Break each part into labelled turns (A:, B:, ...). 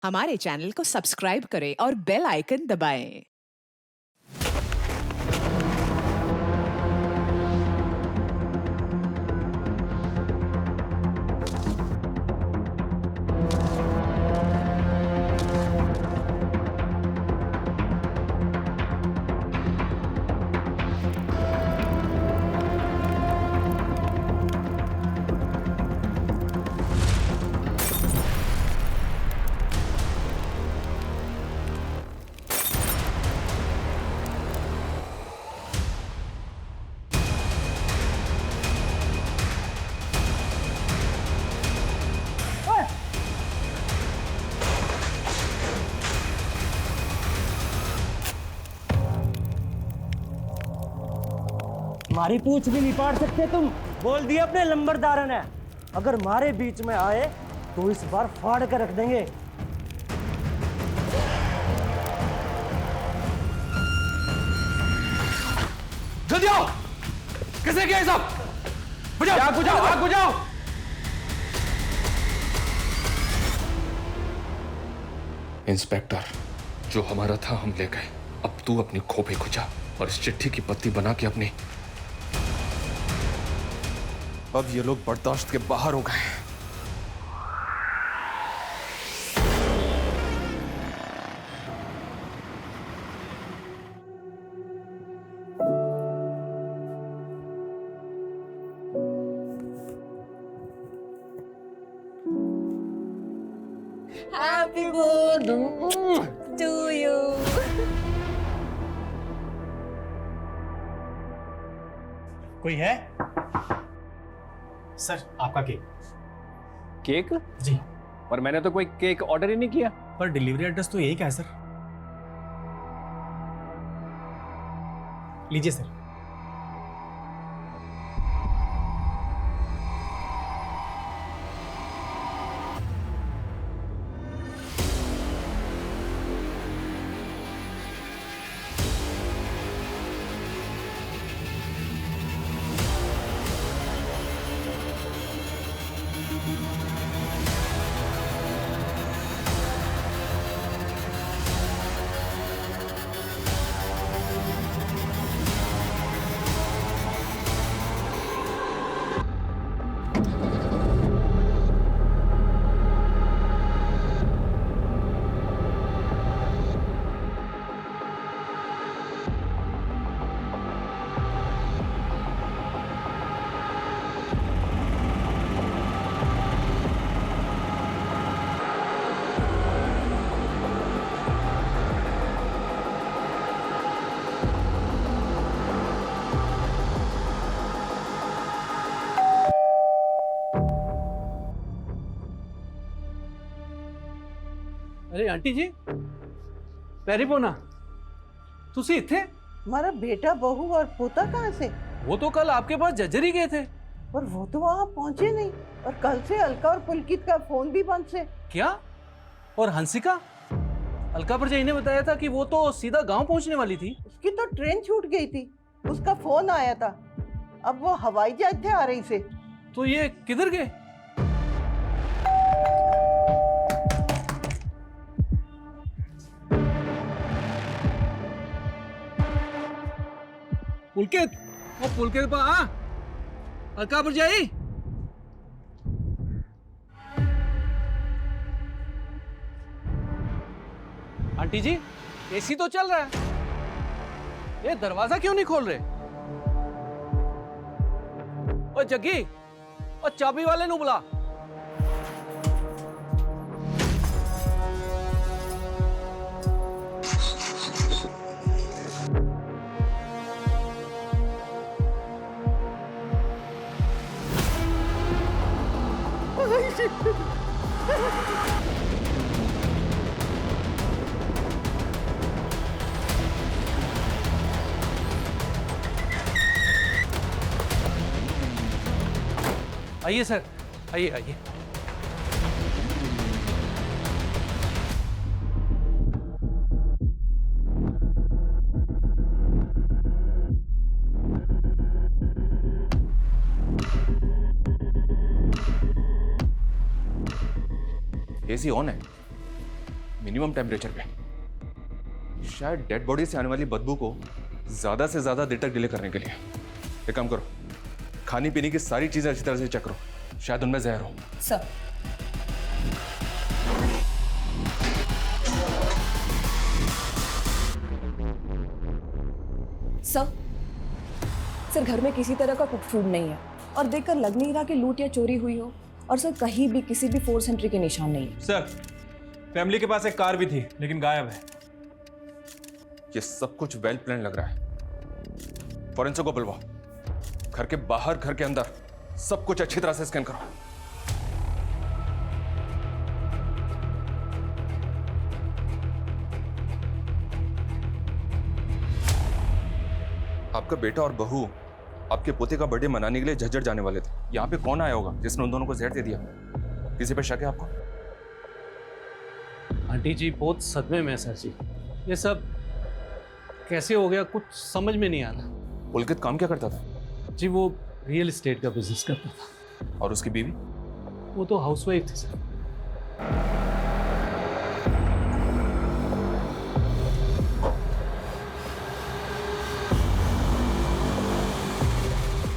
A: हमारे चैनल को सब्सक्राइब करें और बेल आइकन दबाएं।
B: हमारी पूछ भी नहीं पाड़ सकते तुम। बोल दिया अपने लंबरदार ने, अगर हमारे बीच में आए तो इस बार फाड़ कर रख देंगे।
C: जल्दी आओ। किसने किया ये सब? बुझाओ, आग बुझाओ, आग बुझाओ। इंस्पेक्टर, जो हमारा था हम ले गए। अब तू अपनी खोपड़ी खुजा और इस चिट्ठी की पत्ती बना के अपनी। अब ये लोग बर्दाश्त के बाहर हो गए हैं।
D: Happy birthday to you.
E: कोई है? सर, आपका केक।
F: केक?
E: जी।
F: पर मैंने तो कोई केक ऑर्डर ही नहीं किया।
E: पर डिलीवरी एड्रेस तो यही का है सर। लीजिए सर।
G: अरे आंटी जी, पैरी पोना तुसी इत्थे?
H: हमारा बेटा बहू और पोता कहाँ से?
G: वो तो कल आपके पास जज्जर ही गए थे।
H: पर वो तो वहाँ पहुँचे नहीं, और कल से अलका और पुलकित का फोन भी बंद से।
G: क्या? और हंसिका? अलका भरजाई ने बताया था कि वो तो सीधा गांव पहुंचने वाली थी।
H: उसकी तो ट्रेन छूट गई थी, उसका फोन आया था। अब वो हवाई जहाज थे आ रही से।
G: तो ये किधर गए? पुलकित, वो पुलकित पा आ, अलका भरजाई। आंटी जी, एसी तो चल रहा है, ये दरवाजा क्यों नहीं खोल रहे? ओ जग्गी, ओ चाबी वाले नु बुला। आइए सर, आइए आइए।
C: एसी ऑन है। मिनिमम टेम्परेचर पे। शायद डेड बॉडी से आने वाली बदबू को ज्यादा से ज्यादा देर तक डिले करने के लिए। एक काम करो, खाने पीने की सारी चीजें अच्छी तरह से चेक करो, शायद उनमें जहर हो।
D: सर सर घर में किसी तरह का कुक फूड नहीं है और देखकर लग नहीं रहा कि लूट या चोरी हुई हो। और सर कहीं भी किसी भी फोर्स एंट्री के निशान नहीं है।
E: सर फैमिली के पास एक कार भी थी लेकिन गायब है।
C: ये सब कुछ वेल प्लान लग रहा है। फॉरेंसिक को बुलवाओ, घर के बाहर घर के अंदर सब कुछ अच्छी तरह से स्कैन करो। आपका बेटा और बहू आपके पोते का बर्थडे मनाने के लिए झज्जर जाने वाले थे। यहाँ पे कौन आया होगा जिसने उन दोनों को जहर दे दिया? किसी पे शक है आपको?
G: आंटी जी बहुत सदमे में है सर जी। ये सब कैसे हो गया कुछ समझ में नहीं आ रहा।
C: पुलकित काम क्या करता था?
G: जी वो रियल एस्टेट का बिजनेस करता था।
C: और उसकी बीवी?
G: वो तो हाउसवाइफ थी सर।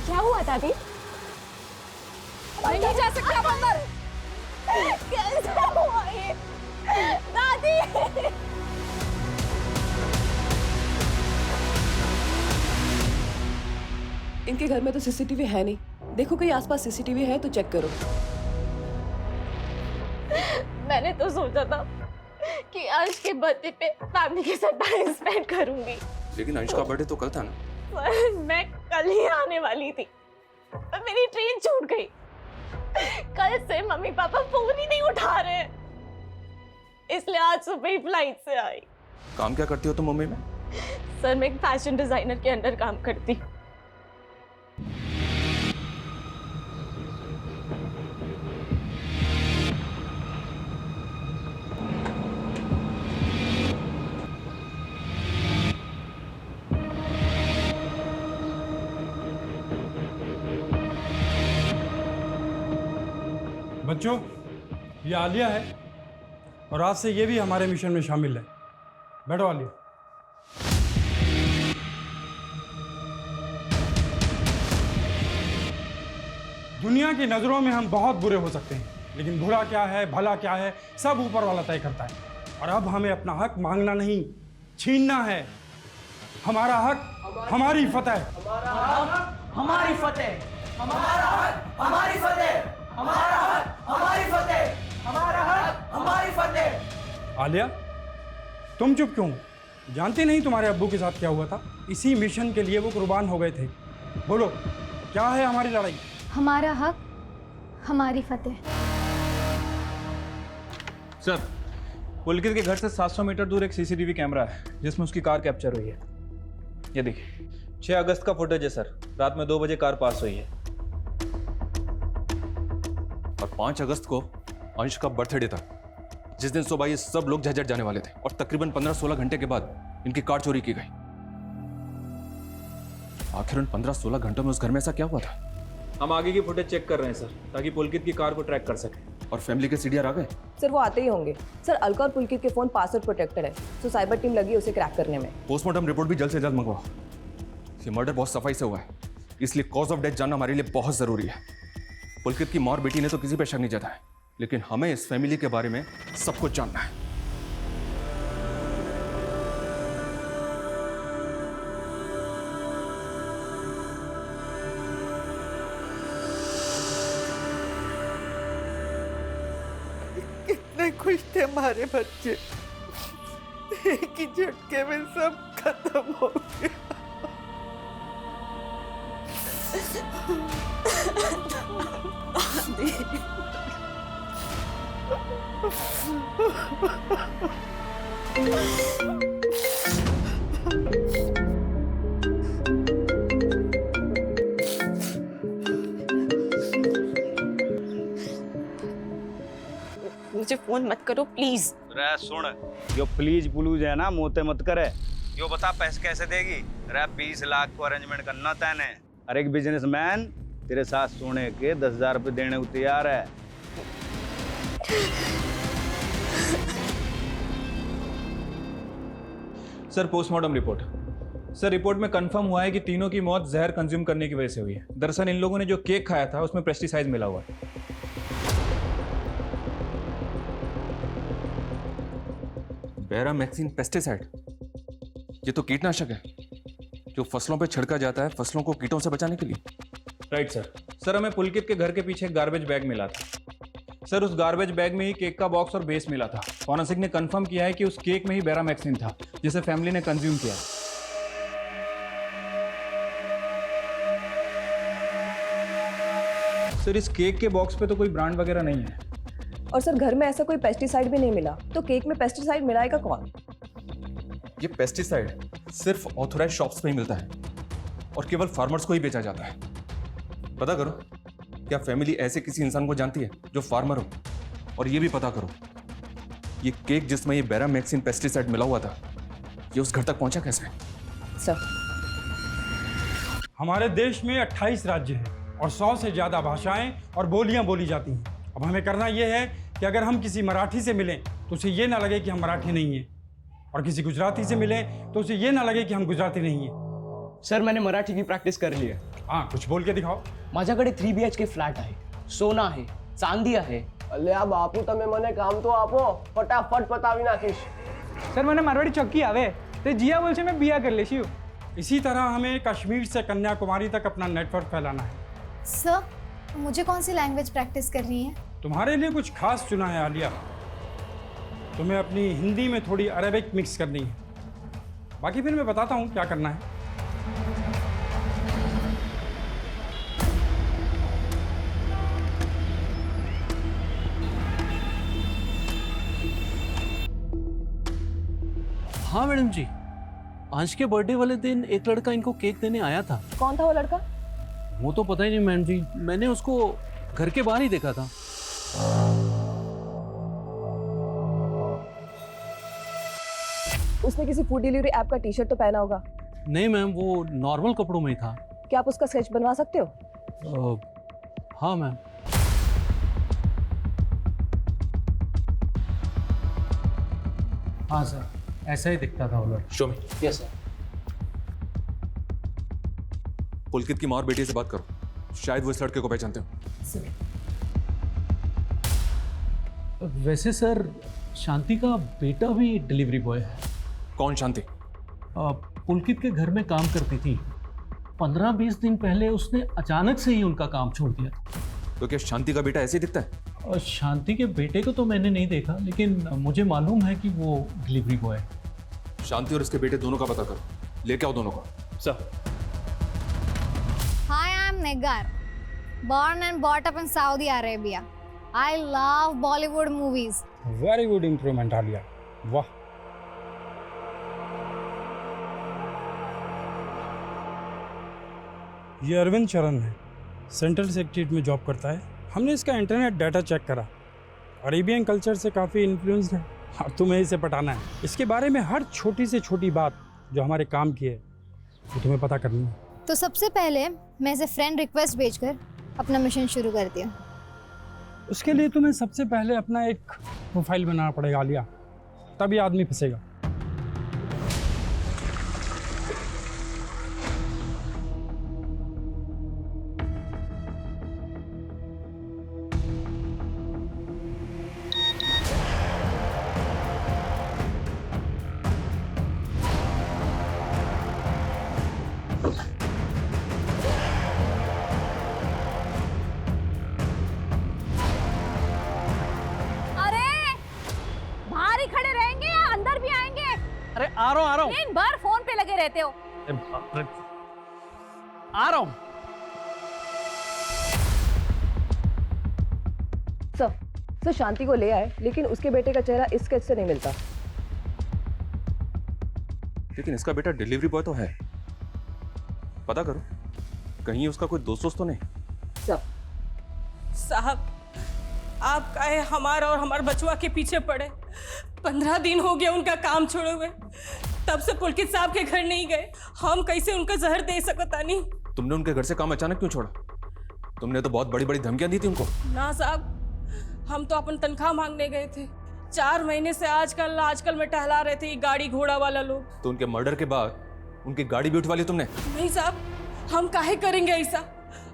D: क्या हुआ दादी? नहीं जा सकते आप अंदर। कैसे हुआ ये? दादी
I: इनके घर में तो सीसीटीवी है नहीं। देखो कहीं आसपास सीसीटीवी है तो चेक करो।
D: मैंने तो सोचा था कि आज के बर्थडे पे फैमिली के साथ टाइम स्पेंड करूंगी।
C: लेकिन अंश का बर्थडे तो कल था ना।
D: पर मैं कल ही आने वाली थी पर मेरी ट्रेन छूट गई। कल से मम्मी पापा फोन ही नहीं उठा रहे, इसलिए आज सुबह ही फ्लाइट से आई।
C: काम क्या करती हो तुम मुंबई में?
D: सर मैं एक फैशन डिजाइनर के अंडर काम करती।
J: बच्चों, ये आलिया है और आज से ये भी हमारे मिशन में शामिल है। बैठो आलिया। दुनिया की नज़रों में हम बहुत बुरे हो सकते हैं, लेकिन बुरा क्या है भला क्या है सब ऊपर वाला तय करता है। और अब हमें अपना हक मांगना नहीं, छीनना है। हमारा हक हमारी फतेह।
B: हमारी फतेह, हमारा हक हमारी फतेह, हमारा हक हमारी फतेह, हमारा हक हमारी फतेह।
J: आलिया, तुम चुप क्यों? जानते नहीं तुम्हारे अब्बू के साथ क्या हुआ था? इसी मिशन के लिए वो कुर्बान हो गए थे। बोलो, क्या है हमारी लड़ाई?
K: हमारा हक हमारी फतेह।
E: सर पुलकित के घर से 700 मीटर दूर एक सीसीटीवी कैमरा है जिसमें उसकी कार कैप्चर हुई है। ये देखिए 6 अगस्त का फुटेज है सर। रात में 2 बजे कार पास हुई है।
C: और 5 अगस्त को अंश का बर्थडे था, जिस दिन सुबह ये सब लोग झज्जर जाने वाले थे और तकरीबन 15-16 घंटे के बाद इनकी कार चोरी की गई। आखिर उन 15-16 घंटों में उस घर में ऐसा क्या हुआ था?
E: हम आगे की फुटेज चेक कर रहे हैं सर, ताकि पुलकित की कार को ट्रैक कर सकें।
C: और फैमिली के सीडीआर आ गए?
D: सर वो आते ही होंगे। सर अलका और पुलकित के फोन पासवर्ड प्रोटेक्टेड है, तो साइबर टीम लगी है उसे क्रैक करने में।
C: पोस्टमार्टम रिपोर्ट भी जल्द से जल्द मंगवाओ। ये मर्डर बहुत सफाई से हुआ है, इसलिए कॉज ऑफ डेथ जानना हमारे लिए बहुत जरूरी है। पुलकित की मां और बेटी ने तो किसी पे शक नहीं जताया, लेकिन हमें इस फैमिली के बारे में सब कुछ जानना है।
H: कितने खुश थे हमारे बच्चे, एक ही झटके में सब खत्म हो गया।
D: मुझे फोन मत करो प्लीज।
L: रे सुन, यो प्लीज पुलूज है ना, मोते मत करे। यो बता पैसे कैसे देगी? रे 20 लाख को अरेंजमेंट करना तैने। अरे एक बिजनेसमैन तेरे साथ सोने के 10,000 रुपये देने को तैयार है।
E: Sir postmortem report. Sir report में कंफर्म हुआ है कि तीनों की मौत जहर कंज्यूम करने की वजह से हुई है। दरअसल इन लोगों ने जो केक खाया था उसमें पेस्टिसाइड मिला हुआ है।
C: बैरामैक्सिन पेस्टिसाइड, ये तो कीटनाशक है जो फसलों पे छिड़का जाता है फसलों को कीटों से बचाने के लिए।
E: Right sir. सर हमें पुलकित के घर के पीछे एक गार्बेज बैग मिला था। सर उस गार्बेज बैग में ही केक का बॉक्स और बेस मिला था। फॉरेंसिक ने कंफर्म किया है कि उस केक में ही बैरामैक्सिन था जिसे फैमिली ने कंज्यूम किया। सर इस केक के बॉक्स पे तो कोई ब्रांड वगैरह नहीं है।
I: और सर घर में ऐसा कोई पेस्टिसाइड भी नहीं मिला, तो केक में पेस्टिसाइड मिलाएगा कौन?
C: ये पेस्टिसाइड सिर्फ ऑथोराइज शॉप्स पे ही मिलता है और केवल फार्मर्स को ही बेचा जाता है। पता करो, क्या फैमिली ऐसे किसी इंसान को जानती है जो फार्मर हो? और ये भी पता करो, ये केक जिसमें ये बैरामैक्सिन पेस्टिसाइड मिला हुआ था, ये उस घर तक पहुंचा कैसे?
I: सर,
J: हमारे देश में 28 राज्य हैं और 100 से ज़्यादा भाषाएं और बोलियां बोली जाती हैं। अब हमें करना यह है कि अगर हम किसी मराठी से मिलें तो उसे ये ना लगे कि हम मराठी नहीं हैं, और किसी गुजराती से मिलें तो उसे ये ना लगे कि हम गुजराती नहीं हैं।
B: सर मैंने मराठी की प्रॅक्टिस कर ली आहे.
J: हाँ, कुछ बोल के दिखाओ.
B: माझ्याकडे 3 BHK फ्लॅट आहे, सोना आहे, चांदी आहे.
M: અલ્યા બાપુ તમે મને કામ તો આપો, ફટાફટ પતાવી નાખીશ.
N: સર મને મારવાડી ચોક્કી આવે, તે જીયા બોલશે મેં बिया कर लेशी हूँ.
J: इसी तरह हमें कश्मीर से कन्याकुमारी तक अपना नेटवर्क फैलाना है.
K: सर, मुझे कौन सी लैंग्वेज प्रैक्टिस करनी है?
J: तुम्हारे लिए कुछ खास चुना है आलिया. तुम्हें अपनी हिंदी में थोड़ी अरेबिक मिक्स करनी है. बाकी फिर मैं बताता हूँ क्या करना है.
G: हाँ मैडम जी, अंश के बर्थडे वाले दिन एक लड़का इनको केक देने आया था.
I: कौन था वो लड़का?
G: वो तो पता ही नहीं मैडम जी, मैंने उसको घर के बाहर ही देखा था.
I: उसने किसी फूड डिलीवरी ऐप का टी-शर्ट तो पहना होगा.
G: नहीं मैम, वो नॉर्मल कपड़ों में ही था.
I: क्या आप उसका स्केच बनवा सकते हो?
G: हाँ मैम. हाँ सर, ऐसा ही दिखता था वो लड़का.
C: Show me.
B: Yes sir.
C: Pulkit की माँ और बेटी से बात करो, शायद वो इस लड़के को पहचानते हो.
G: वैसे सर, शांति का बेटा भी डिलीवरी बॉय है.
C: कौन शांति?
G: पुलकित के घर में काम करती थी. 15-20 दिन पहले उसने अचानक से ही उनका काम छोड़ दिया था.
C: तो क्या शांति का बेटा ऐसे ही दिखता है?
G: और शांति के बेटे को तो मैंने नहीं देखा, लेकिन मुझे मालूम है कि वो डिलीवरी बॉय है.
C: शांति और उसके बेटे दोनों का पता करो, लेके आओ दोनों को.
E: Sir.
K: Hi, I'm Negar. Born and brought up in Saudi Arabia. I love Bollywood movies.
J: Very good improvement Alia. वाह. ये अरविंद चरण है, सेंट्रल सेक्रेटरीट में जॉब करता है. हमने इसका इंटरनेट डाटा चेक करा. अरेबियन कल्चर से काफ़ी इन्फ्लुएंस्ड है. अब तुम्हें इसे पटाना है. इसके बारे में हर छोटी से छोटी बात जो हमारे काम की है वो तुम्हें पता करनी है.
K: तो सबसे पहले मैं इसे फ्रेंड रिक्वेस्ट भेजकर अपना मिशन शुरू करती हूँ.
J: उसके लिए तुम्हें सबसे पहले अपना एक प्रोफाइल बनाना पड़ेगा आलिया, तभी आदमी फंसेगा.
N: आ रहा हूँ.
D: दिन भर फोन पे लगे रहते हो.
N: आ रहा हूँ.
I: सर शांति को ले आए, लेकिन उसके बेटे का चेहरा इस स्केच से नहीं मिलता.
C: लेकिन इसका बेटा डिलीवरी बॉय तो है. पता करो, कहीं उसका कोई दोस्त तो नहीं.
D: साहब, आप काहे हमारा और हमारे बचवा के पीछे पड़े? 15 दिन हो गए उनका काम छोड़े हुए. तब से पुलकित साहब के घर नहीं गए. हम कैसे उनका जहर दे सकता नहीं.
C: तुमने उनके घर से काम अचानक क्यों छोड़ा? तुमने तो बहुत बड़ी बड़ी धमकियां दी थी उनको.
D: ना साहब, हम तो अपन तनख्वाह मांगने गए थे, 4 महीने से आजकल में टहला रहे थे ये गाड़ी घोड़ा वाला लोग।
C: तो उनके मर्डर के बाद उनकी गाड़ी भी उठवा ली तुमने?
D: नहीं साहब, हम काहे करेंगे ऐसा?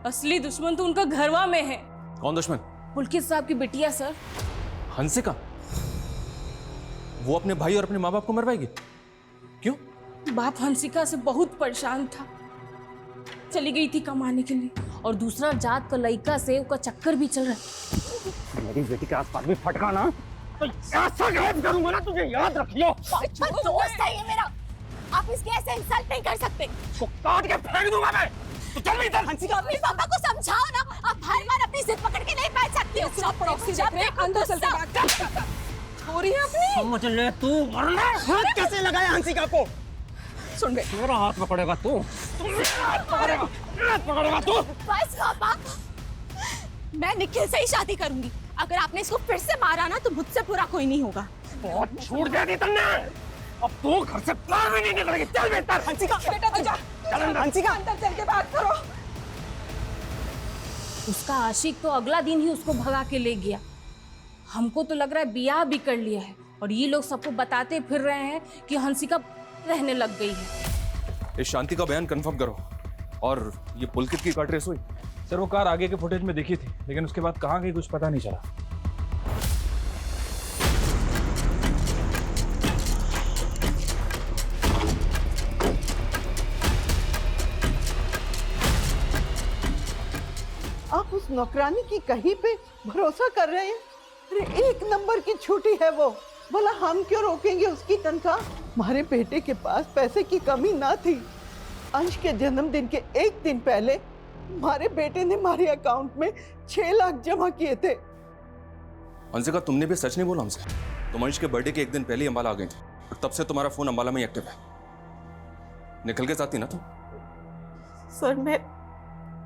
D: असली दुश्मन तो उनका घरवा में है।
C: कौन दुश्मन?
D: पुलकित साहब की बिटिया सर।
C: हंसिका? वो अपने भाई और अपने माँ बाप को मरवाएगी? क्यों?
D: बाप हंसिका से बहुत परेशान था, चली गई थी कमाने के लिए, और दूसरा जात का लड़का से उसका चक्कर भी चल रहा है।
L: मेरी बेटी के आसपास भी फटका ना तो ऐसा गायब करूंगा ना, तुझे याद रखियो।
D: दोस्त है ये मेरा, आप इसके ऐसे इंसल्ट नहीं कर सकते।
L: इसको काट के फेंक दूंगा मैं। तो चल इधर।
D: हंसिका, अपने पापा को समझाओ ना, आप हर बार अपनी जिद पकड़ के नहीं बैठ सकती हो। अंदर चल के बात कर। छोरी अपनी।
L: समझ ले तू, वरना हाथ कैसे लगाया हंसिका को?
D: सुन बे,
L: मेरा हाथ पकड़ेगा तू, हाथ पकड़ेगा तू।
D: बस पापा, मैं निखिल से ही शादी करूंगी। अगर आपने इसको फिर से मारा ना तो मुझसे पूरा कोई नहीं होगा।
L: बहुत छूट दे दी तुमने, अब तू घर से बाहर भी नहीं निकलेगी। चल बेटा।
D: हंसिका बेटा, तू जा।
L: चल हंसिका,
D: अंदर चल के बात करो। उसका आशिक तो अगला दिन ही उसको भगा के ले गया। हमको तो लग रहा है ब्याह भी कर लिया है, और ये लोग सबको बताते फिर रहे हैं कि हंसिका रहने लग गई है।
C: इस शांति का बयान कंफर्म करो। और ये पुलकित की कार ट्रेस हुई?
E: सर वो कार आगे के फुटेज में दिखी थी, लेकिन उसके बाद कहाँ गई कुछ पता नहीं चला।
H: आप उस नौकरानी की कहीं पे भरोसा कर रहे हैं? अरे 1 नंबर की छुट्टी है वो, बोला हम क्यों रोकेंगे उसकी तनख्वाह? हमारे बेटे के पास पैसे की कमी ना थी। अंश के जन्मदिन के 1 दिन पहले हमारे बेटे ने हमारे अकाउंट में 6 लाख जमा किए थे।
C: हंसिका, तुमने भी सच नहीं बोला हमसे। तुम अंश के बर्थडे के 1 दिन पहले ही अंबाला आ गई थी, और तब से तुम्हारा फोन अंबाला में ही एक्टिव है। निकल के साथ थी ना तुम?
D: सर मैं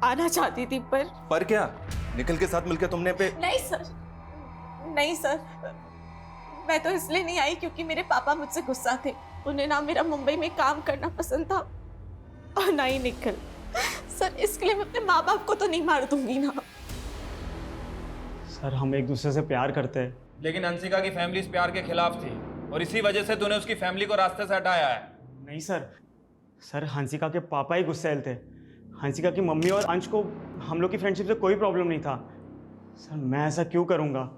D: आना चाहती थी, पर
C: क्या निकल के साथ मिलकर तुमने पे?
D: नहीं सर, मैं तो इसलिए नहीं आई क्योंकि मेरे पापा मुझसे गुस्सा थे। उन्हें ना मेरा मुंबई में काम करना पसंद था और ना ही निकल। सर इसके लिए मैं अपने माँ बाप को तो नहीं मार दूंगी ना।
O: सर हम एक दूसरे से प्यार करते हैं।
E: लेकिन हंसिका की फैमिली इस प्यार के खिलाफ थी, और इसी वजह से तूने उसकी फैमिली को रास्ते से हटाया है।
O: नहीं सर हंसिका के पापा ही गुस्सैल थे। हंसिका की मम्मी और अंश को हम लोग की फ्रेंडशिप से कोई प्रॉब्लम नहीं था। सर मैं ऐसा क्यों करूँगा?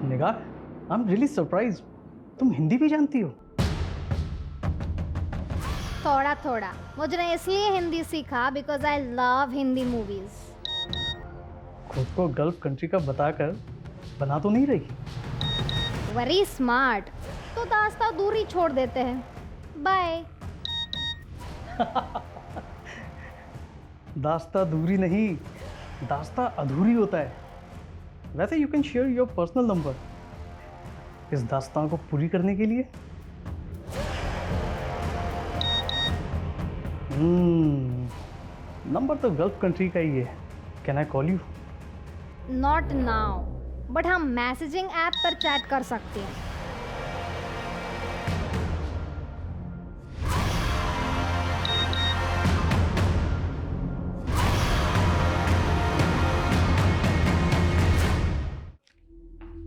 G: निगाह, आई एम रियली सरप्राइज, तुम हिंदी भी जानती हो?
K: थोड़ा थोड़ा। मुझे इसलिए हिंदी सीखा because I love Hindi movies.
G: खुद को गल्फ कंट्री का बताकर बना तो नहीं रही?
K: Very smart. तो दास्ता दूरी छोड़ देते हैं। बाय।
G: दास्ता दूरी नहीं, दास्ता अधूरी होता है। वैसे you can share your personal number इस दास्तान को पूरी करने के लिए। नंबर तो गल्फ कंट्री का ही है। Can I call you?
K: Not now, but हम मैसेजिंग ऐप पर चैट कर सकते हैं।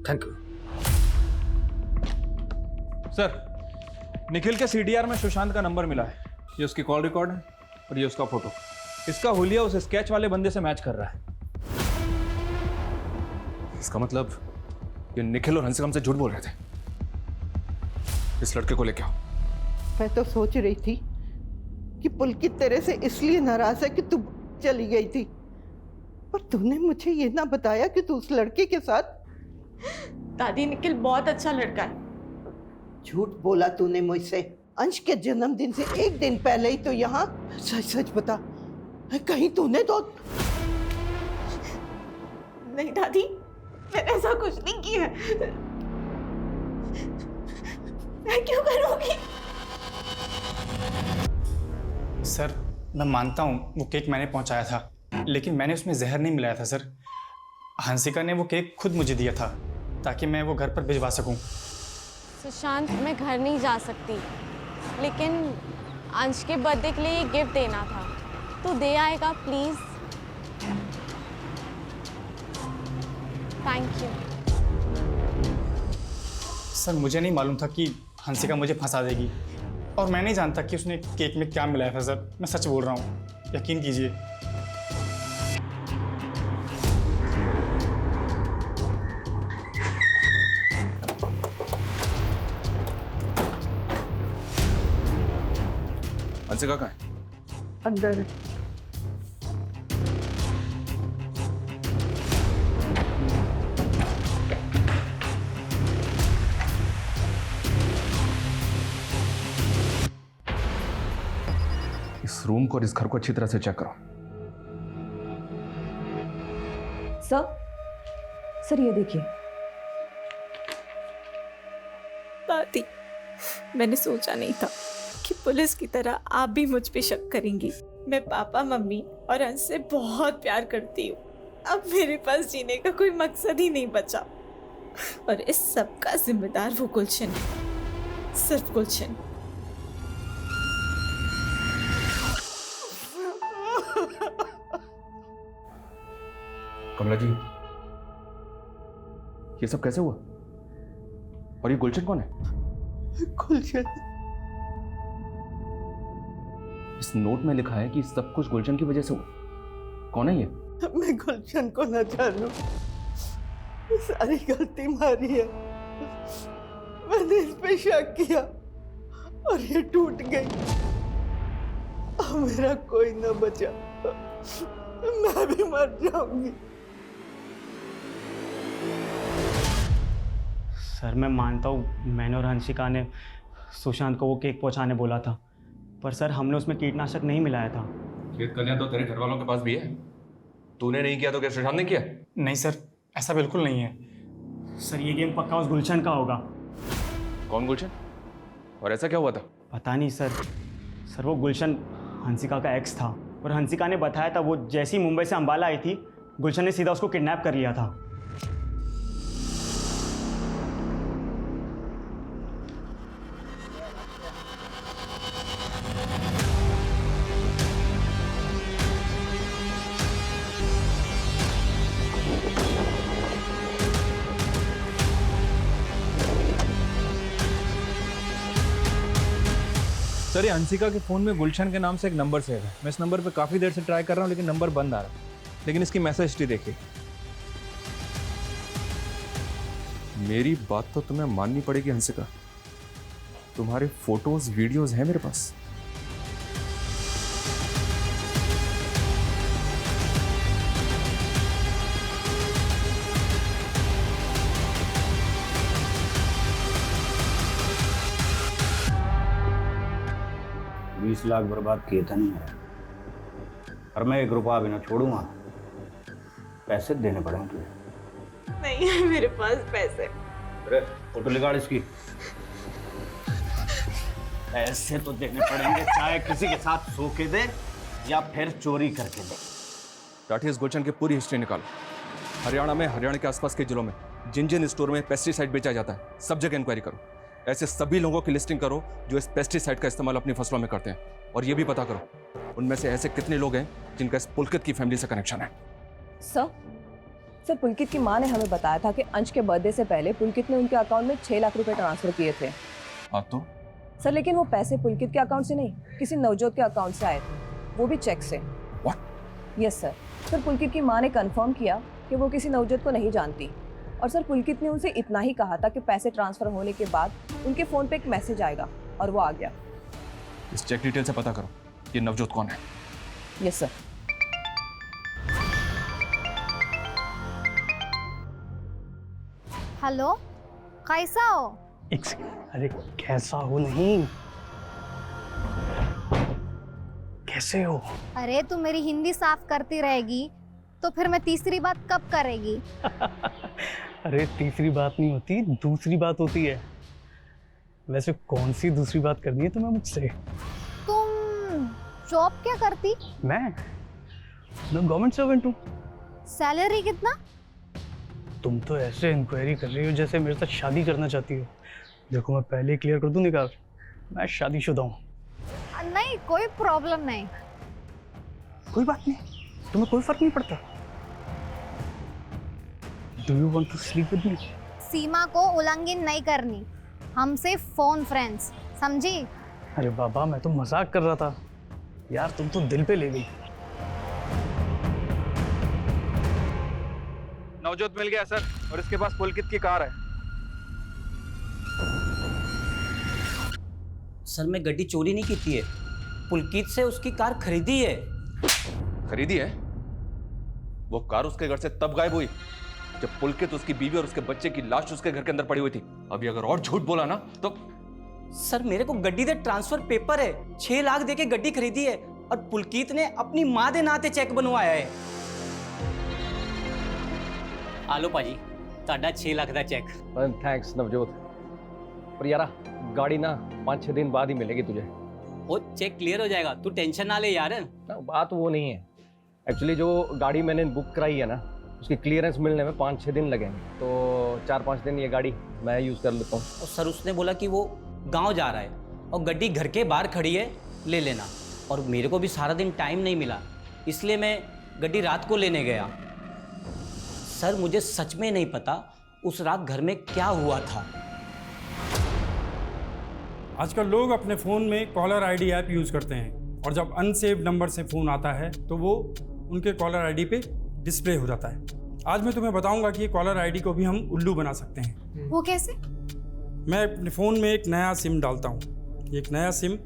C: Thank you
E: sir. निखिल के सीडीआर में सुशांत का नंबर मिला है। ये उसकी कॉल रिकॉर्ड है और ये उसका फोटो। इसका हुलिया उस स्केच वाले बंदे से मैच कर रहा है।
C: इसका मतलब ये निखिल और हंसिका हमसे झूठ बोल रहे थे। इस लड़के को लेके आओ।
H: मैं तो सोच रही थी कि पुलकित तेरे से इसलिए नाराज है कि तू चली गई थी, पर तूने मुझे ये ना बताया कि तू उस लड़के के साथ।
D: दादी निखिल बहुत अच्छा लड़का है।
H: झूठ बोला तूने मुझसे। अंश के जन्मदिन से 1 दिन पहले ही तो यहाँ। सच सच बता, कहीं तूने तो
D: नहीं दादी, मैंने ऐसा कुछ नहीं किया। मैं क्यों करूँगी?
O: सर मैं मानता हूँ वो केक मैंने पहुँचाया था, लेकिन मैंने उसमें जहर नहीं मिलाया था सर। हंसिका ने वो केक खुद मुझे दिया था ताकि मैं वो घर पर भिजवा सकूं।
D: सुशांत, मैं घर नहीं जा सकती, लेकिन अंश के बर्थडे के लिए गिफ्ट देना था, तो दे आएगा प्लीज? Thank you.
O: सर मुझे नहीं मालूम था कि हंसिका मुझे फंसा देगी, और मैं नहीं जानता कि उसने केक में क्या मिलाया था सर। मैं सच बोल रहा हूँ, यकीन कीजिए।
C: हंसिका कहाँ है?
H: अंदर है।
C: इस रूम को और इस घर को अच्छी तरह से चेक करो।
I: सर ये देखिए।
D: दादी, मैंने सोचा नहीं था कि पुलिस की तरह आप भी मुझ पे शक करेंगी। मैं पापा, मम्मी और अंश से बहुत प्यार करती हूँ। अब मेरे पास जीने का कोई मकसद ही नहीं बचा, और इस सब का जिम्मेदार वो गुलशन है, सिर्फ गुलशन।
C: कमला जी, ये सब कैसे हुआ? और ये गुलशन कौन है?
H: गुलशन?
C: इस नोट में लिखा है कि सब कुछ गुलशन की वजह से हुआ। कौन है ये?
H: मैं गुलशन को न जानूं, सारी गलती मारी है। मैंने इस पे शक किया और ये टूट गई। अब मेरा कोई न बचा, मैं भी मर जाऊंगी।
G: सर मैं मानता हूँ मैंने और हंसिका ने सुशांत को वो केक पहुंचाने बोला था, पर सर हमने उसमें कीटनाशक नहीं मिलाया था।
C: ये कन्या तो तेरे घर वालों के पास भी है। तूने नहीं किया तो क्या सुशांत ने किया?
O: नहीं सर, ऐसा बिल्कुल नहीं है।
G: सर ये गेम पक्का उस गुलशन का होगा।
C: कौन गुलशन? और ऐसा क्या हुआ था?
G: पता नहीं सर। सर वो गुलशन हंसिका का एक्स था, और हंसिका ने बताया था वो जैसी मुंबई से अंबाला आई थी, गुलशन ने सीधा उसको किडनैप कर लिया था।
E: सर ये हंसिका के फ़ोन में गुलशन के नाम से एक नंबर सेव है। मैं इस नंबर पे काफ़ी देर से ट्राई कर रहा हूँ, लेकिन नंबर बंद आ रहा है। लेकिन इसकी मैसेज हिस्ट्री देखिए।
C: मेरी बात तो तुम्हें माननी पड़ेगी हंसिका, तुम्हारे फोटोज वीडियोज हैं मेरे पास।
L: $20 लाख बर्बाद किए थे नहीं मेरे, और मैं 1 रुपया भी ना छोड़ूंगा। पैसे देने पड़ेंगे तुझे।
D: नहीं है मेरे पास पैसे।
L: अरे फोटो निकाल इसकी। पैसे तो देने पड़ेंगे, चाहे किसी के साथ सो के दे या फिर चोरी करके दे।
C: राठी, इस गुलशन की पूरी हिस्ट्री निकालो। हरियाणा में, हरियाणा के आसपास के जिलों में जिन जिन स्टोर में पेस्टिसाइड बेचा जाता है, सब जगह इंक्वायरी करो। ऐसे सभी लोगों की लिस्टिंग करो जो इस पेस्टिसाइड का इस्तेमाल अपनी फसलों में करते हैं, और ये भी पता करो उनमें से ऐसे कितने लोग हैं जिनका इस पुलकित की फैमिली से कनेक्शन है।
I: सर पुलकित की माँ ने हमें बताया था कि अंश के बर्थडे से पहले पुलकित ने उनके अकाउंट में 6 लाख रुपए ट्रांसफर किए थे।
C: हाँ तो?
I: सर लेकिन वो पैसे पुलकित के अकाउंट से नहीं, किसी नवजोत के अकाउंट से आए थे, वो भी चेक से। Yes sir. सर पुलकित की माँ ने कंफर्म किया कि वो किसी नवजोत को नहीं जानती, और सर पुलकित ने उनसे इतना ही कहा था कि पैसे ट्रांसफर होने के बाद उनके फ़ोन पे एक मैसेज आएगा, और वो आ गया।
C: इस चेक डिटेल से पता करो ये नवजोत कौन है।
I: Yes sir.
K: हेलो, कैसा हो?
G: अरे कैसा हो नहीं, कैसे हो?
K: अरे तू मेरी हिंदी साफ करती रहेगी तो फिर मैं तीसरी बात कब करेगी?
G: अरे तीसरी बात नहीं होती, दूसरी बात होती है। वैसे कौन सी दूसरी बात करनी है तुम्हें मुझसे?
K: तुम जॉब क्या करती?
G: मैं गवर्नमेंट सर्वेंट हूँ।
K: सैलरी कितना?
G: तुम तो ऐसे इंक्वायरी कर रही हो जैसे मेरे साथ शादी करना चाहती हो। देखो मैं पहले क्लियर कर दूं निकाल, मैं शादीशुदा हूँ।
K: नहीं कोई प्रॉब्लम नहीं।
G: कोई बात नहीं, तुम्हें कोई फर्क नहीं पड़ता। Do you want to sleep with me?
K: सीमा को उल्लंघन नहीं करनी। हम सिर्फ फोन फ्रेंड्स, समझी?
G: अरे बाबा, मैं तो मजाक कर रहा था यार, तुम तो दिल पे ले गई।
E: नवजोत मिल गया सर, और इसके पास पुलकित की कार है।
B: सर मैं गड्डी चोरी नहीं की है, पुलकित से उसकी कार खरीदी है।
C: खरीदी है? वो कार उसके घर से तब गायब हुई जब पुलकित, उसकी बीवी और उसके बच्चे की लाश उसके घर के अंदर पड़ी हुई थी। अभी अगर और झूठ बोला ना तो।
B: सर मेरे को गड्डी दे ट्रांसफर पेपर है, 6 लाख दे के गड्डी खरीदी है और पुलकित ने अपनी मां दे नाते चेक बनवाया है। आलो पाजी, ताड़ा 6 लाख दा चेक।
F: थैंक्स नवजोत, पर यारा गाड़ी ना 5-6 दिन बाद ही मिलेगी तुझे।
B: वो चेक क्लियर हो जाएगा, तू टेंशन ना ले यार।
F: ना बात वो नहीं है, एक्चुअली जो गाड़ी मैंने बुक कराई है ना, उसकी क्लियरेंस मिलने में 5-6 दिन लगेंगे, तो 4-5 दिन ये गाड़ी मैं यूज़ कर लेता हूँ।
B: और सर उसने बोला कि वो गांव जा रहा है और गड्डी घर के बाहर खड़ी है, ले लेना। और मेरे को भी सारा दिन टाइम नहीं मिला, इसलिए मैं गड्डी रात को लेने गया। सर मुझे सच में नहीं पता उस रात घर में क्या हुआ था।
J: आजकल लोग अपने फ़ोन में कॉलर आईडी ऐप यूज़ करते हैं और जब अनसेव्ड नंबर से फ़ोन आता है तो वो उनके कॉलर आईडी पे डिस्प्ले हो जाता है। आज मैं तुम्हें बताऊंगा कि कॉलर आईडी को भी हम उल्लू बना सकते हैं।
K: वो कैसे?
J: मैं अपने फ़ोन में एक नया सिम डालता हूँ, एक नया सिम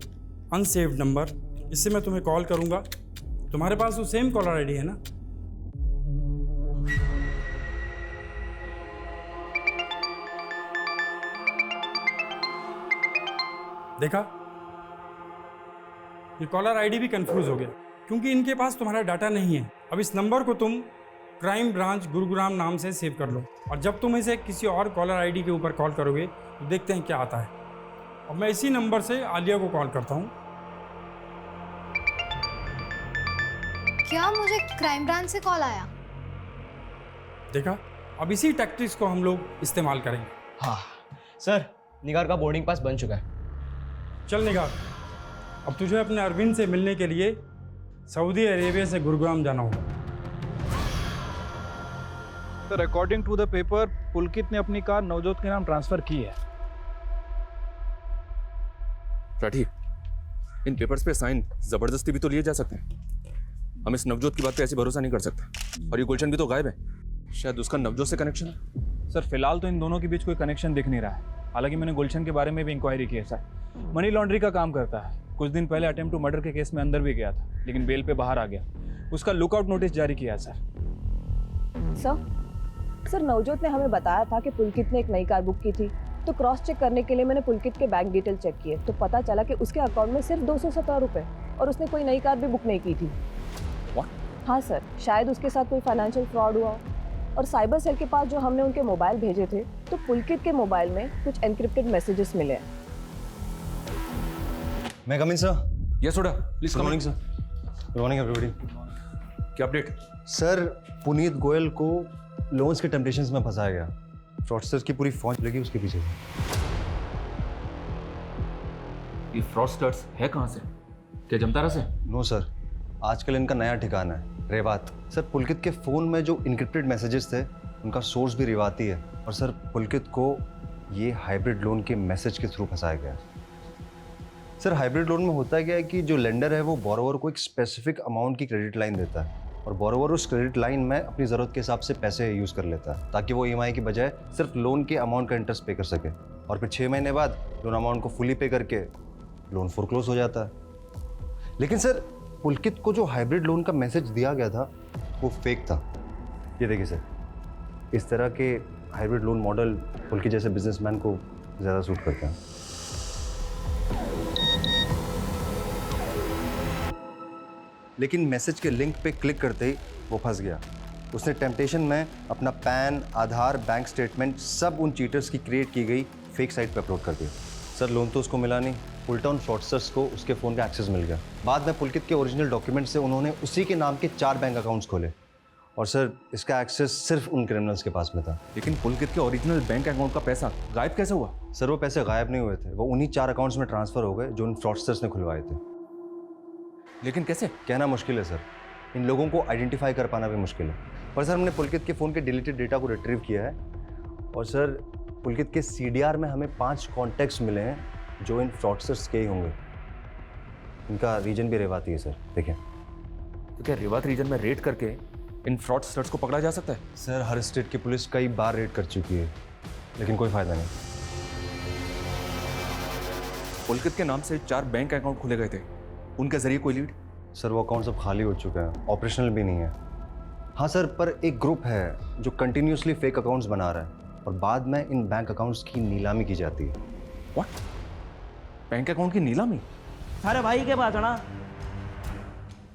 J: अनसेव्ड नंबर, इससे मैं तुम्हें कॉल करूँगा। तुम्हारे पास वो सेम कॉलर आईडी है ना? देखा, ये कॉलर आईडी भी कंफ्यूज हो गया क्योंकि इनके पास तुम्हारा डाटा नहीं है। अब इस नंबर को तुम क्राइम ब्रांच गुरुग्राम नाम से सेव कर लो और जब तुम इसे किसी और कॉलर आईडी के ऊपर कॉल करोगे तो देखते हैं क्या आता है। अब मैं इसी नंबर से आलिया को कॉल करता हूँ।
K: क्या मुझे क्राइम ब्रांच से कॉल आया?
J: देखा, अब इसी टैक्टिक्स को हम लोग इस्तेमाल करेंगे।
M: हाँ सर, निगार का बोर्डिंग पास बन चुका है।
J: चल निगार, अब तुझे अपने अरविंद से मिलने के लिए सऊदी अरेबिया से गुरुग्राम जाना होगा।
E: Sir according to the paper, Pulkit ने अपनी कार नवजोत के नाम ट्रांसफर की है।
C: राठी, इन पेपर्स पे साइन जबरदस्ती भी तो लिए जा सकते हैं। हम इस नवजोत की बात पे ऐसे भरोसा नहीं कर सकते। और ये गुलशन भी तो गायब है, शायद उसका नवजोत से कनेक्शन है।
E: सर फिलहाल तो इन दोनों के बीच कोई कनेक्शन दिख नहीं रहा है। हालांकि मैंने गुलशन के बारे में भी इंक्वायरी की है सर। मनी लॉन्ड्री का काम करता है। कुछ दिन पहले अटेम्प्ट टू मर्डर के केस में अंदर भी गया था, लेकिन बेल पे बाहर आ गया। उसका लुकआउट नोटिस जारी किया है सर।
I: सर नवजोत ने हमें बताया था कि पुलकित ने एक नई कार बुक की थी, तो क्रॉस चेक करने के लिए मैंने पुलकित के बैंक डिटेल चेक किए तो पता चला कि उसके अकाउंट में सिर्फ 217 रुपये और उसने कोई नई कार भी बुक नहीं की थी। हाँ सर, शायद उसके साथ कोई फाइनेंशियल फ्रॉड हुआ। और साइबर सेल के पास जो हमने उनके मोबाइल भेजे थे तो पुलकित के मोबाइल में कुछ एनक्रिप्टेड मैसेजेस मिले।
P: मैं कम इन सर?
C: यस सोडा, please come.
P: Morning sir. Good morning everybody.
C: क्या अपडेट?
P: सर पुनीत गोयल को लोन्स के टेम्पटेशंस में फंसाया गया। फ्रॉडस्टर्स की पूरी फौज लगी उसके पीछे।
C: ये फ्रॉडस्टर्स है कहाँ से? क्या जमतारा से?
P: नो सर, आजकल इनका नया ठिकाना है रेवात। सर पुलकित के फ़ोन में जो इनक्रिप्टेड मैसेजेस थे उनका सोर्स भी रेवाती है। और सर पुलकित को ये हाइब्रिड लोन के मैसेज के थ्रू फंसाया गया। सर हाइब्रिड लोन में होता क्या है कि जो लेंडर है वो बोरोवर को एक स्पेसिफिक अमाउंट की क्रेडिट लाइन देता है और बोरोवर उस क्रेडिट लाइन में अपनी ज़रूरत के हिसाब से पैसे यूज़ कर लेता है ताकि वो EMI की बजाय सिर्फ लोन के अमाउंट का इंटरेस्ट पे कर सके। और फिर 6 महीने बाद लोन अमाउंट को फुली पे करके लोन फोरक्लोज हो जाता है। लेकिन सर पुलकित को जो हाइब्रिड लोन का मैसेज दिया गया था वो फेक था। ये देखिए सर, इस तरह के हाइब्रिड लोन मॉडल पुलकित जैसे बिजनेसमैन को ज़्यादा सूट करते हैं। लेकिन मैसेज के लिंक पे क्लिक करते ही वो फंस गया। उसने टेम्पटेशन में अपना पैन, आधार, बैंक स्टेटमेंट सब उन चीटर्स की क्रिएट की गई फेक साइट पे अपलोड कर दिया। सर लोन तो उसको मिला नहीं, उल्टा उन फ्रॉडस्टर्स को उसके फ़ोन का एक्सेस मिल गया। बाद में पुलकित के ओरिजिनल डॉक्यूमेंट से उन्होंने उसी के नाम के 4 बैंक अकाउंट्स खोले और सर इसका एक्सेस सिर्फ उन क्रिमिनल्स के पास में था।
C: लेकिन पुलकित के ओरिजिनल बैंक अकाउंट का पैसा गायब कैसे हुआ?
P: सर वो पैसे गायब नहीं हुए थे, वो उन्हीं 4 अकाउंट्स में ट्रांसफ़र हो गए जो उन फ्रॉडस्टर्स ने खुलवाए थे।
C: लेकिन कैसे?
P: कहना मुश्किल है सर, इन लोगों को आइडेंटिफाई कर पाना भी मुश्किल है। पर सर हमने पुलकित के फ़ोन के डिलीटेड डेटा को रिट्रीव किया है और सर पुलकित के CDR में हमें 5 कॉन्टैक्ट्स मिले हैं जो इन फ्रॉडस्टर्स के ही होंगे। इनका रीजन भी रेवाती है सर, देखिए।
C: तो क्या रेवात रीजन में रेड करके इन फ्रॉडस्टर्स को पकड़ा जा सकता है?
P: सर हर स्टेट की पुलिस कई बार रेड कर चुकी है, लेकिन कोई फायदा नहीं।
C: पुलकित के नाम से 4 बैंक अकाउंट खुले गए थे, उनके जरिए कोई लीड?
P: सर वो अकाउंट सब खाली हो चुके हैं, ऑपरेशनल भी नहीं है। हाँ सर, पर एक ग्रुप है जो कंटिन्यूसली फेक अकाउंट्स बना रहा है और बाद में इन बैंक अकाउंट्स की नीलामी की जाती है।
C: व्हाट? बैंक अकाउंट की नीलामी?
M: अरे भाई के पास है ना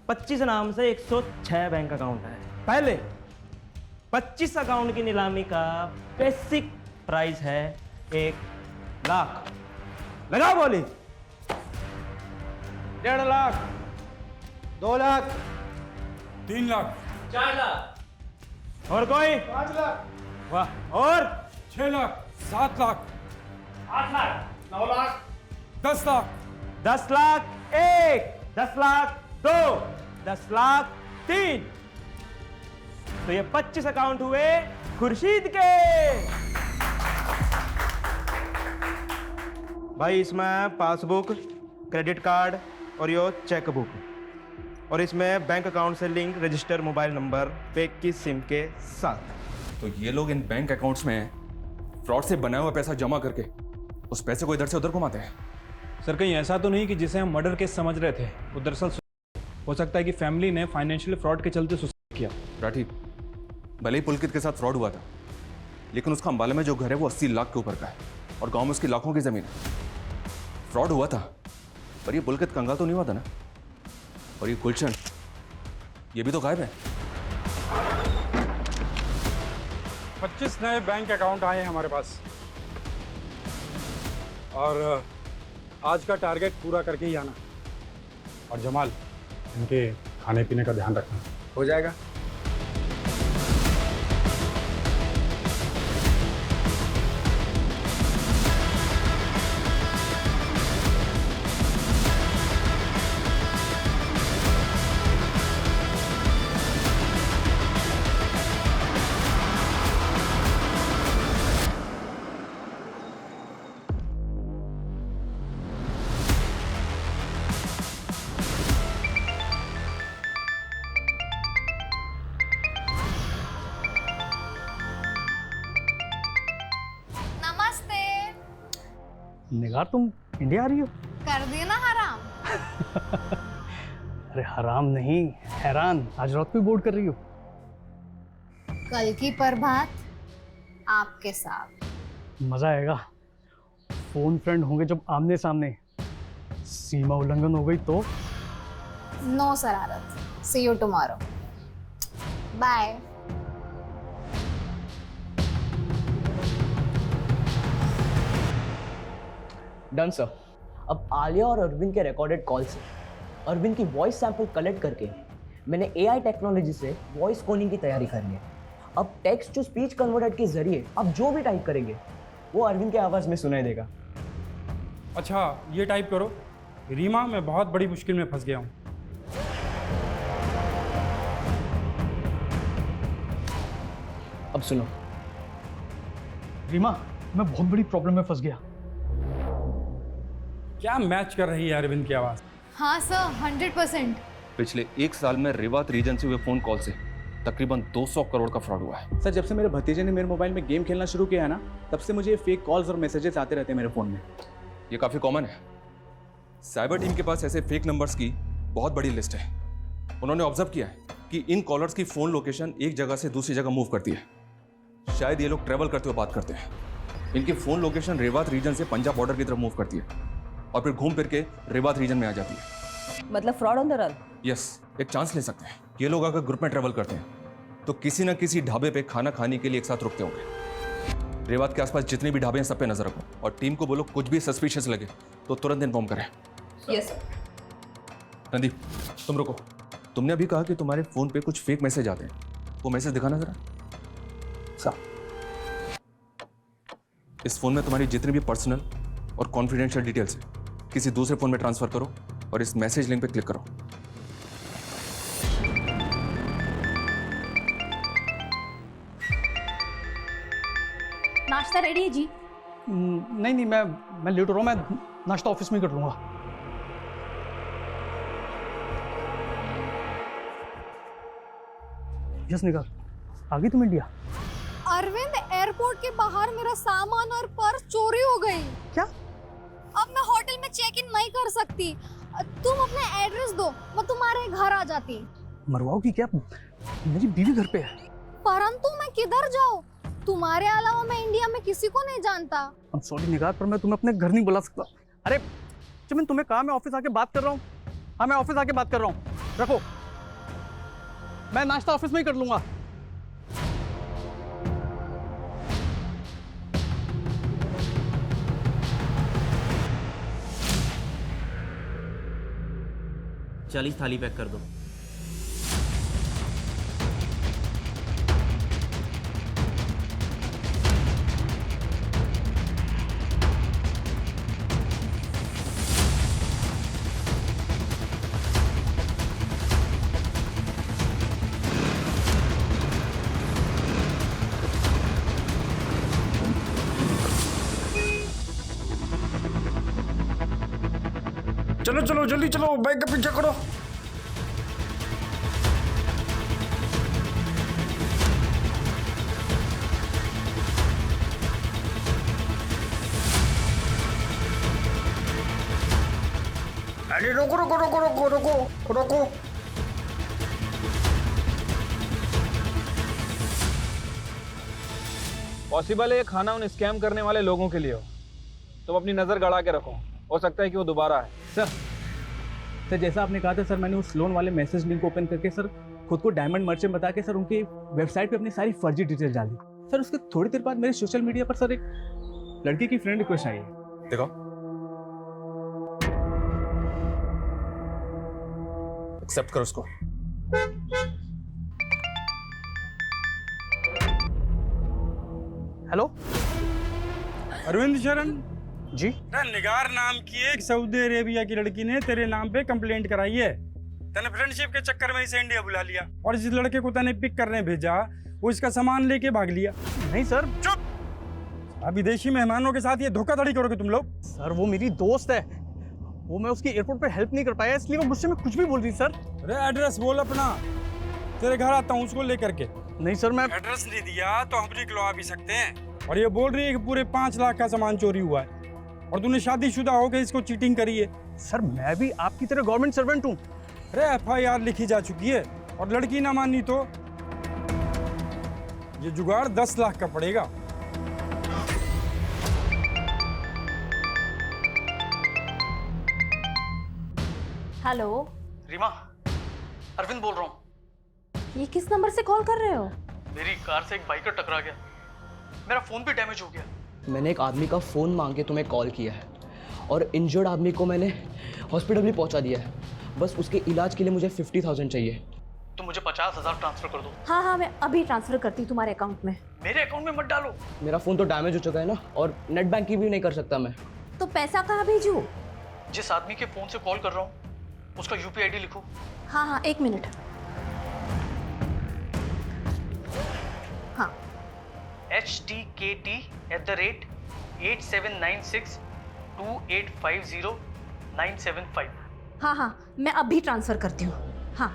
M: 25 नाम से 106 बैंक अकाउंट है। पहले 25 अकाउंट की नीलामी का बेसिक प्राइस है 1 लाख। लगाओ बोली। 1.5 लाख, 2 लाख,
J: 3 लाख,
M: 4 लाख। और कोई? 5 लाख। वाह। और
J: 6 लाख, 7 लाख,
M: 8 लाख, 9 लाख,
J: 10 लाख,
M: 10 लाख 1, 10 लाख 2, 10 लाख 3। तो ये 25 अकाउंट हुए खुर्शीद के। भाई इसमें पासबुक, क्रेडिट कार्ड और यो चेक बुक, और इसमें बैंक अकाउंट से लिंक रजिस्टर मोबाइल नंबर पे की सिम के साथ।
C: तो ये लोग इन बैंक अकाउंट्स में फ्रॉड से बनाया हुआ पैसा जमा करके उस पैसे को इधर से उधर घुमाते हैं।
E: सर कहीं ऐसा तो नहीं कि जिसे हम मर्डर केस समझ रहे थे वो दरअसल हो सकता है कि फैमिली ने फाइनेंशियल फ्रॉड के चलते सुसाइड किया।
C: राठी, भले ही पुलकित के साथ फ्रॉड हुआ था, लेकिन उसका अंबाला में जो घर है वो 80 लाख के ऊपर का है और गांव में उसकी लाखों की जमीन है। फ्रॉड हुआ था, पर ये पुलकित कंगाल तो नहीं हुआ था ना? और ये गुलशन, ये भी तो गायब है।
J: 25 नए बैंक अकाउंट आए हैं हमारे पास, और आज का टारगेट पूरा करके ही आना। और जमाल, इनके खाने पीने का ध्यान रखना।
F: हो जाएगा।
K: नमस्ते।
G: निगार, तुम इंडिया आ रही हो?
K: कर दिए ना हराम।
G: अरे हराम नहीं, हैरान। आज रात को बोर्ड कर रही हो?
K: कल की प्रभात आपके साथ।
G: मजा आएगा। फोन फ्रेंड होंगे जब आमने सामने। सीमा उल्लंघन हो गई तो?
K: नो शरारत। See you tomorrow. Bye.
M: Done sir. अब आलिया और अरविंद के रिकॉर्डेड कॉल से अरविंद की वॉइस सैंपल कलेक्ट करके मैंने AI टेक्नोलॉजी से वॉइस कोनिंग की तैयारी कर ली है। अब टेक्स्ट टू स्पीच कन्वर्टर के जरिए आप जो भी टाइप करेंगे वो अरविंद के आवाज़ में सुनाई देगा।
J: अच्छा, ये टाइप करो, रीमा मैं बहुत बड़ी मुश्किल में फंस गया हूँ।
M: अब सुनो।
G: रीमा, मैं बहुत बड़ी प्रॉब्लम में फंस गया।
J: क्या मैच कर रही है अरविंद की आवाज़?
K: हाँ सर, 100%।
C: पिछले 1 साल में रेवात रीजन से हुए फोन कॉल से तकरीबन 200 करोड़ का फ्रॉड हुआ है।
O: सर जब से मेरे भतीजे ने मेरे मोबाइल में गेम खेलना शुरू किया है ना, तब से मुझे फेक कॉल्स और मैसेजेस आते रहते हैं मेरे फ़ोन में।
C: ये काफ़ी कॉमन है। साइबर टीम के पास ऐसे फेक नंबर्स की बहुत बड़ी लिस्ट है। उन्होंने ऑब्जर्व किया है कि इन कॉलर्स की फ़ोन लोकेशन एक जगह से दूसरी जगह मूव करती है। शायद ये लोग ट्रैवल करते हुए बात करते हैं। इनकी फ़ोन लोकेशन रेवात रीजन से पंजाब बॉर्डर की तरफ मूव करती है और फिर घूम फिर के रेवात रीजन में आ जाती है।
I: मतलब fraud on the run.
C: Yes, एक चांस ले सकते हैं। ये लोग अगर ग्रुप में ट्रैवल करते हैं तो किसी न किसी ढाबे पे खाना खाने के लिए एक साथ रुकते होंगे। रेवात के आसपास जितने भी ढाबे हैं सब पे नजर रखो और टीम को बोलो कुछ भी सस्पिशियस लगे तो तुरंत इन्फॉर्म करें।
I: Yes sir.
C: रणदीप, तुम रुको। तुमने अभी कहा कि तुम्हारे फोन पे कुछ फेक मैसेज आते हैं, वो मैसेज दिखाना जरा।
M: सर,
C: इस फोन में तुम्हारी जितनी भी पर्सनल और कॉन्फिडेंशियल डिटेल्स है किसी दूसरे फोन में ट्रांसफर करो और इस मैसेज लिंक पे क्लिक करो।
D: नाश्ता रेडी है जी।
G: नहीं नहीं, मैं लेट हो रहा हूँ, मैं नाश्ता ऑफिस में ही कर लूँगा। यस निगार, आ गई तुम इंडिया?
K: अरविंद, एयरपोर्ट के बाहर मेरा सामान और पर्स चोरी हो गई।
G: क्या?
K: अब मैं होटल में चेक इन नहीं कर सकती। तुम अपना एड्रेस दो, मैं तुम्हारे घर आ जाती।
G: मरवाओगी क्या? मेरी बीवी घर पे है।
K: परंतु मैं किधर जाऊँ? तुम्हारे अलावा मैं इंडिया में किसी को नहीं जानता।
G: I'm sorry निगार, पर मैं तुम्हें अपने घर नहीं बुला सकता। अरे चमन, तुम्हें कहा मैं ऑफिस आके बात कर रहा हूँ। हाँ, मैं ऑफिस आके बात कर रहा हूँ, रखो। मैं नाश्ता ऑफिस में ही कर लूंगा।
B: चालीस थाली पैक कर दो।
J: चलो चलो जल्दी चलो, बैग का पीछा करो। अरे रोको रोको रोको रोको रोको रोको।
E: पॉसिबल है ये खाना उन स्कैम करने वाले लोगों के लिए हो। तुम अपनी नज़र गड़ा के रखो, हो सकता है कि वो दोबारा आए।
G: सर जैसा आपने कहा था सर, मैंने उस लोन वाले मैसेज लिंक ओपन करके सर खुद को डायमंड मर्चेंट बता के सर उनकी वेबसाइट पे अपनी सारी फर्जी डिटेल डाली। सर उसके थोड़ी देर बाद मेरे सोशल मीडिया पर सर एक लड़की की फ्रेंड रिक्वेस्ट आई है।
C: देखो, एक्सेप्ट करो उसको।
G: हेलो
J: अरविंद शरण
G: जी।
J: निगार नाम की एक सऊदी अरेबिया की लड़की ने तेरे नाम पे कंप्लेंट कराई है। तने फ्रेंडशिप के चक्कर में इसे इंडिया बुला लिया और जिस लड़के को तने पिक करने भेजा वो इसका सामान लेके भाग लिया।
G: नहीं सर।
J: चुप। अब विदेशी मेहमानों के साथ ये धोखाधड़ी करोगे तुम लोग?
G: सर वो मेरी दोस्त है, वो मैं उसकी एयरपोर्ट पे हेल्प नहीं कर पाया, इसलिए वो मुझसे मैं कुछ भी बोल रही। सर
J: अरे एड्रेस बोल अपना, तेरे घर आता हूँ उसको लेकर के।
G: नहीं सर, मैं
J: एड्रेस नहीं दिया तो हम निकलवा भी सकते हैं। और ये बोल रही है कि पूरे 5 लाख का सामान चोरी हुआ है और तूने शादीशुदा होकर इसको चीटिंग करी है।
G: सर मैं भी आपकी तरह गवर्नमेंट सर्वेंट हूँ।
J: अरे FIR लिखी जा चुकी है और लड़की ना मानी तो ये जुगाड़ 10 लाख का पड़ेगा।
D: हेलो
G: रीमा, अरविंद बोल रहा हूँ।
D: ये किस नंबर से कॉल कर रहे हो?
G: मेरी कार से एक बाइकर टकरा गया, मेरा फोन भी डैमेज हो गया।
M: मैंने एक आदमी का फ़ोन मांग के तुम्हें कॉल किया है और इंजर्ड आदमी को मैंने हॉस्पिटल भी पहुंचा दिया है। बस उसके इलाज के लिए मुझे 50,000 चाहिए।
G: तो मुझे 50,000 ट्रांसफर कर दो।
D: हाँ हाँ, मैं अभी ट्रांसफर करती हूँ तुम्हारे अकाउंट में।
G: मेरे अकाउंट में मत डालो।
M: मेरा फ़ोन तो डैमेज हो चुका है ना, और नेट बैंकिंग भी नहीं कर सकता मैं।
D: तो पैसा कहाँ भेजूँ?
G: जिस आदमी के फ़ोन से कॉल कर रहा हूँ उसका UPI ID लिखो।
D: हाँ हाँ, 1 मिनट। हाँ,
G: HTKT@87962850,975।
D: हाँ हाँ, मैं अभी ट्रांसफर करती हूँ। हाँ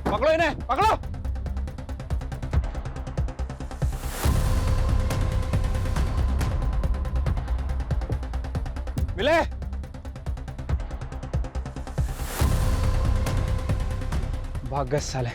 E: पकड़ो इन्हें, पकड़ो।
C: मिले।
O: भाग गए साले।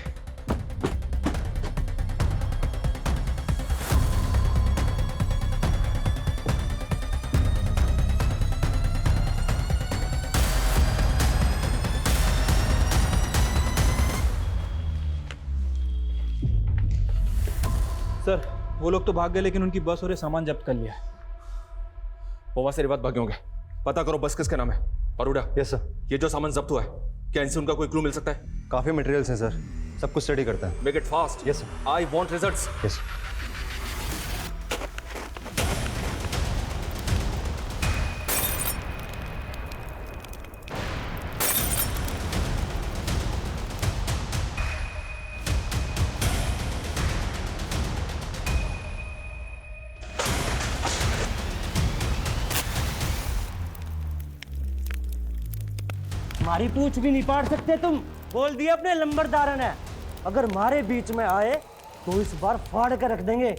E: सर वो लोग तो भाग गए, लेकिन उनकी बस और ये सामान जब्त कर लिया है।
C: वो वहां से रिवात भागे होंगे। पता करो बस किसके नाम है। परूडा।
P: Yes sir.
C: ये जो सामान जब्त हुआ है, क्या इनसे उनका कोई क्लू मिल सकता है?
P: काफ़ी मटेरियल्स हैं सर, सब कुछ स्टडी करते हैं।
C: Make it fast.
P: Yes sir.
C: I want results.
P: Yes.
M: हमारी पूछ भी नहीं पाड़ सकते तुम। बोल दिया अपने लंबरदार ने, अगर हमारे बीच में आए तो इस बार फाड़ कर रख देंगे।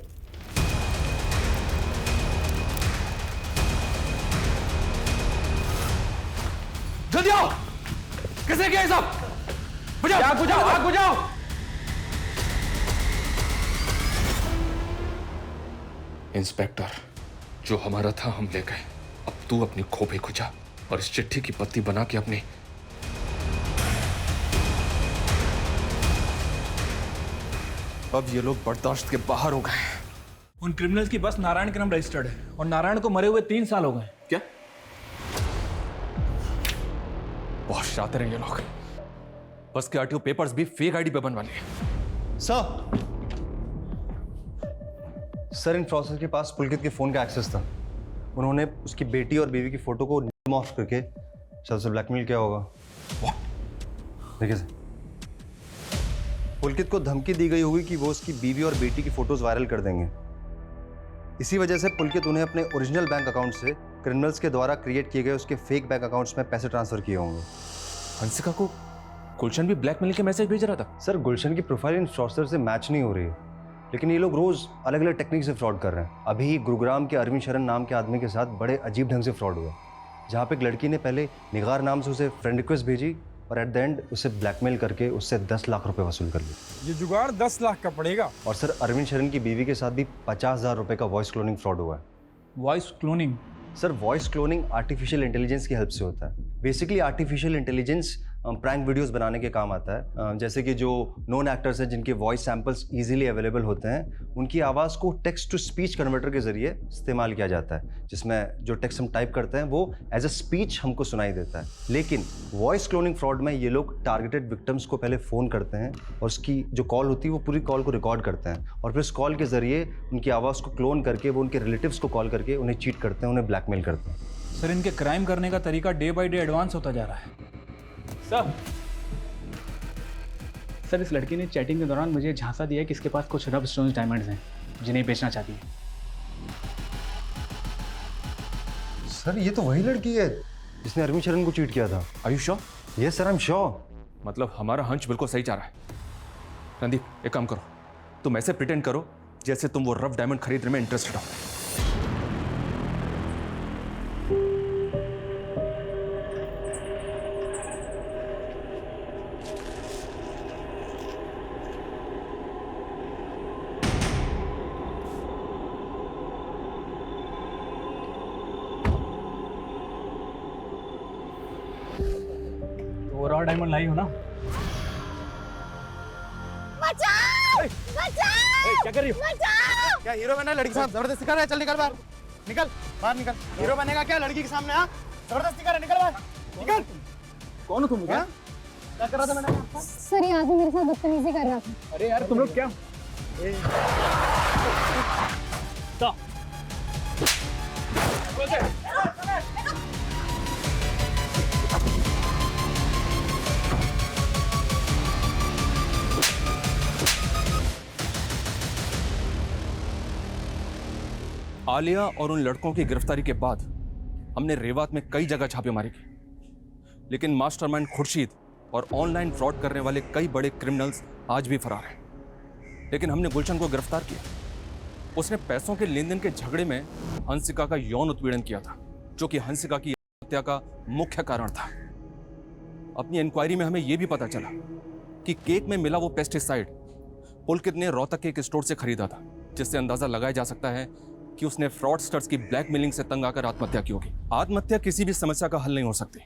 C: जल्दी आओ। किसने किया ये सब? बुझाओ, आग बुझाओ, आग बुझाओ। इंस्पेक्टर, जो हमारा था हम ले गए। अब तू अपनी खोपड़ी खुजा और इस चिट्ठी की पत्ती बना के अपनी। अब ये लोग बर्दाश्त के बाहर हो गए।
E: उन क्रिमिनल्स की बस नारायण के नाम रजिस्टर्ड है और नारायण को मरे हुए 3 साल हो गए।
C: क्या? बहुत शातिर हैं ये लोग। बस के आरटीओ पेपर्स भी फेक आईडी पे बनवा लिए।
P: सर इन प्रोसेस के पास पुलकित के फोन का एक्सेस था। उन्होंने उसकी बेटी और बीवी की फोटो को ऑफ करके शायद से ब्लैकमेल किया होगा। देखिए सर, पुलकित को धमकी दी गई होगी कि वो उसकी बीवी और बेटी की फोटोज वायरल कर देंगे। इसी वजह से पुलकित उन्हें अपने ओरिजिनल बैंक अकाउंट से क्रिमिनल्स के द्वारा क्रिएट किए गए उसके फेक बैंक अकाउंट्स में पैसे ट्रांसफर किए होंगे।
C: हंसिका को गुलशन भी ब्लैकमेल के मैसेज भेज रहा था।
P: सर गुलशन की प्रोफाइल इन फ्रॉडस्टर से मैच नहीं हो रही है, लेकिन ये लोग रोज अलग अलग टेक्निक से फ्रॉड कर रहे हैं। अभी गुरुग्राम के अरविंद शरण नाम के आदमी के साथ बड़े अजीब ढंग से फ्रॉड हुआ, जहाँ पे एक लड़की ने पहले निगार नाम से उसे फ्रेंड रिक्वेस्ट भेजी और एट द एंड उसे ब्लैकमेल करके उससे 10 लाख रुपए वसूल कर लिए।
J: ये जुगाड़ 10 लाख का पड़ेगा।
P: और सर अरविंद शरण की बीवी के साथ भी 50,000 रुपए का वॉइस क्लोनिंग फ्रॉड हुआ है।
E: Voice cloning?
P: Sir voice cloning artificial intelligence की हेल्प से होता है। Basically artificial intelligence prank videos बनाने के काम आता है। जैसे कि जो नोन एक्टर्स हैं जिनके वॉइस सैंपल्स इजीली अवेलेबल होते हैं, उनकी आवाज़ को टेक्स्ट टू स्पीच कन्वर्टर के जरिए इस्तेमाल किया जाता है, जिसमें जो टेक्स्ट हम टाइप करते हैं वो एज अ स्पीच हमको सुनाई देता है। लेकिन वॉइस क्लोनिंग फ्रॉड में ये लोग टारगेटेड विक्टिम्स को पहले फ़ोन करते हैं और उसकी जो कॉल होती है वो पूरी कॉल को रिकॉर्ड करते हैं और फिर उस कॉल के जरिए उनकी आवाज़ को क्लोन करके वो उनके रिलेटिव्स को कॉल करके उन्हें चीट करते हैं, उन्हें ब्लैकमेल करते हैं।
E: सर इनके क्राइम करने का तरीका डे बाय डे एडवांस होता जा रहा है।
G: सर इस लड़की ने चैटिंग के दौरान मुझे झांसा दिया कि इसके पास कुछ रब स्टोन्स डायमंड्स हैं जिन्हें बेचना चाहती है।
P: सर ये तो वही लड़की है जिसने अरविंद शरण को चीट किया था।
C: Are you sure?
P: Yes sir, I am sure.
C: मतलब हमारा हंच बिल्कुल सही जा रहा है। रणदीप, एक काम करो, तुम ऐसे प्रिटेंड करो जैसे तुम वो रफ डायमंड खरीदने में इंटरेस्टेड हो।
G: और डायमंड लाई हो ना?
K: बचाओ! बचाओ!
G: क्या कर रही हो?
K: बचाओ!
N: क्या हीरो बनना लड़की के साथ जबरदस्ती कर रहा है? चल निकल बाहर, निकल बाहर, निकल। हीरो बनेगा क्या लड़की के सामने? हाँ जबरदस्ती कर रहा है, निकल बाहर, निकल।
G: कौन हो तुम? क्या
N: कर रहा था मैंने?
K: सर यहाँ से मेरे साथ बदतमीजी कर रहा था।
G: अरे यार तुम लोग क्या
C: आलिया और उन लड़कों की गिरफ्तारी के बाद हमने रेवात में कई जगह छापेमारी की, लेकिन मास्टरमाइंड खुर्शीद और ऑनलाइन फ्रॉड करने वाले कई बड़े क्रिमिनल्स आज भी फरार हैं। लेकिन हमने गुलशन को गिरफ्तार किया। उसने पैसों के लेन देन के झगड़े में हंसिका का यौन उत्पीड़न किया था, जो कि हंसिका की आत्महत्या का मुख्य कारण था। अपनी इंक्वायरी में हमें यह भी पता चला कि केक में मिला वो पेस्टिसाइड पुलकित ने रोहतक केक स्टोर से खरीदा था, जिससे अंदाजा लगाया जा सकता है कि उसने फ्रॉडस्टर्स की ब्लैकमेलिंग से तंग आकर आत्महत्या की होगी। आत्महत्या किसी भी समस्या का हल नहीं हो सकती।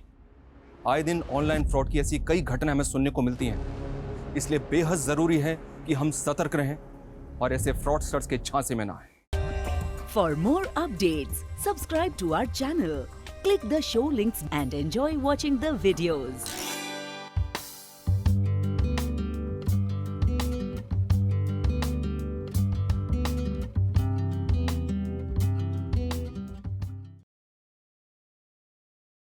C: आए दिन ऑनलाइन फ्रॉड की ऐसी कई घटनाएं हमें सुनने को मिलती हैं, इसलिए बेहद जरूरी है कि हम सतर्क रहें और ऐसे फ्रॉडस्टर्स के झांसे में ना आए।
Q: For more updates, subscribe to our channel, click the show links and enjoy watching the videos.